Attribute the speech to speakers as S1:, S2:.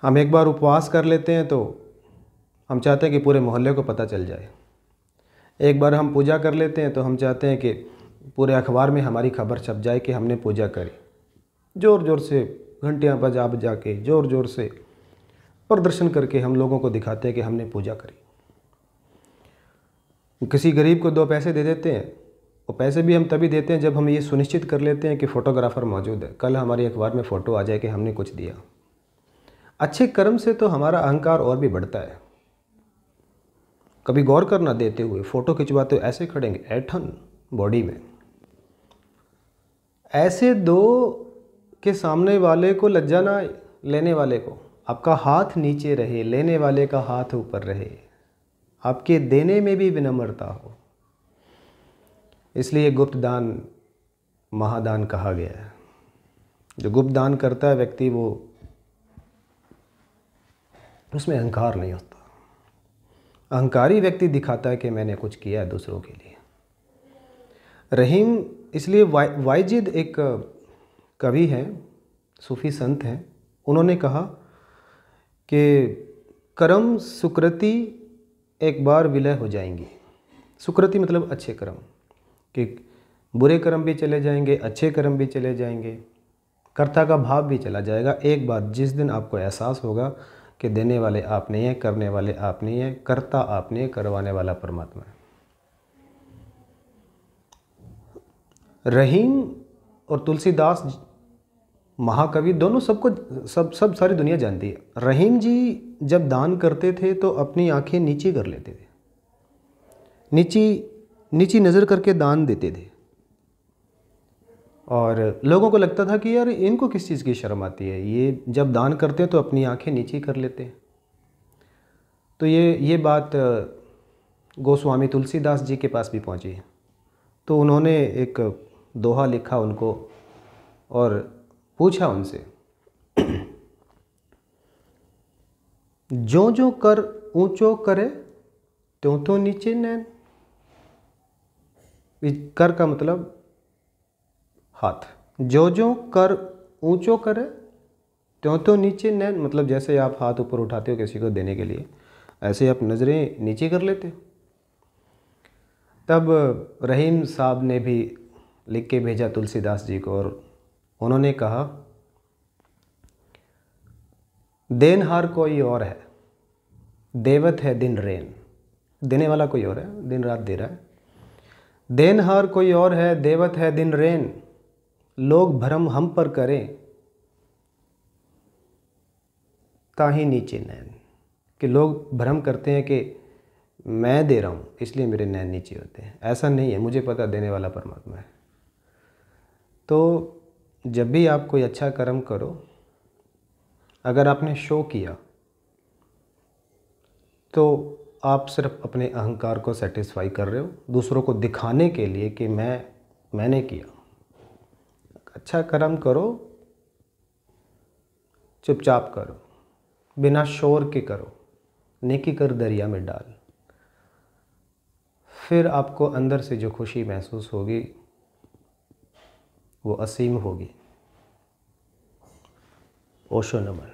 S1: हम एक बार उपवास कर लेते हैं तो हम चाहते हैं कि पूरे मोहल्ले को पता चल जाए। एक बार हम पूजा कर लेते हैं तो हम चाहते हैं कि पूरे अखबार में हमारी खबर छप जाए कि हमने पूजा करी। ज़ोर ज़ोर से घंटियाँ बजा बजा के ज़ोर ज़ोर से प्रदर्शन करके हम लोगों को दिखाते हैं कि हमने पूजा करी। किसी गरीब को 2 पैसे दे देते हैं, वो पैसे भी हम तभी देते हैं जब हम ये सुनिश्चित कर लेते हैं कि फ़ोटोग्राफ़र मौजूद है, कल हमारी अखबार में फ़ोटो आ जाए कि हमने कुछ दिया। अच्छे कर्म से तो हमारा अहंकार और भी बढ़ता है। कभी गौर करना, देते हुए फ़ोटो खिंचवाते हुए ऐसे खड़ेंगे, ऐठन बॉडी में, ऐसे दो के सामने वाले को लज्जा ना आए, लेने वाले को। आपका हाथ नीचे रहे, लेने वाले का हाथ ऊपर रहे, आपके देने में भी विनम्रता हो। इसलिए गुप्त दान महादान कहा गया है। जो गुप्त दान करता है व्यक्ति, वो उसमें अहंकार नहीं होता। अहंकारी व्यक्ति दिखाता है कि मैंने कुछ किया है दूसरों के लिए। रहीम, इसलिए वाइजिद एक कवि हैं, सूफी संत हैं, उन्होंने कहा कि कर्म सुकृति एक बार विलय हो जाएंगी। सुकृति मतलब अच्छे कर्म, कि बुरे कर्म भी चले जाएंगे, अच्छे कर्म भी चले जाएंगे, कर्ता का भाव भी चला जाएगा। एक बार जिस दिन आपको एहसास होगा कि देने वाले आप नहीं हैं, करने वाले आप नहीं हैं, कर्ता आप नहीं है, करवाने वाला परमात्मा है। रहीम और तुलसीदास महाकवि, दोनों सबको सब सारी दुनिया जानती है। रहीम जी जब दान करते थे तो अपनी आंखें नीचे कर लेते थे, नीची नज़र करके दान देते थे। और लोगों को लगता था कि यार इनको किस चीज़ की शर्म आती है, ये जब दान करते हैं तो अपनी आंखें नीची कर लेते हैं। तो ये बात गोस्वामी तुलसीदास जी के पास भी पहुंची है। तो उन्होंने एक दोहा लिखा उनको और पूछा उनसे, जो जो कर ऊंचो करे त्यों तो नीचे नैन। कर का मतलब हाथ। जो जो कर ऊंचो करे त्यों तो नीचे नैन, मतलब जैसे आप हाथ ऊपर उठाते हो किसी को देने के लिए, ऐसे आप नज़रें नीचे कर लेते हो। तब रहीम साहब ने भी लिख के भेजा तुलसीदास जी को, और उन्होंने कहा, देनहार कोई और है, देवत है दिन रेन। देने वाला कोई और है, दिन रात दे रहा है। देनहार कोई और है, देवत है दिन रेन, लोग भरम हम पर करें ताही नीचे नैन। कि लोग भ्रम करते हैं कि मैं दे रहा हूँ इसलिए मेरे नैन नीचे होते हैं। ऐसा नहीं है, मुझे पता देने वाला परमात्मा है। तो जब भी आप कोई अच्छा कर्म करो, अगर आपने शो किया तो आप सिर्फ अपने अहंकार को सेटिस्फाई कर रहे हो, दूसरों को दिखाने के लिए कि मैंने किया। अच्छा कर्म करो, चुपचाप करो, बिना शोर के करो, नेकी कर दरिया में डाल। फिर आपको अंदर से जो खुशी महसूस होगी वो असीम होगी। ओशो नमन।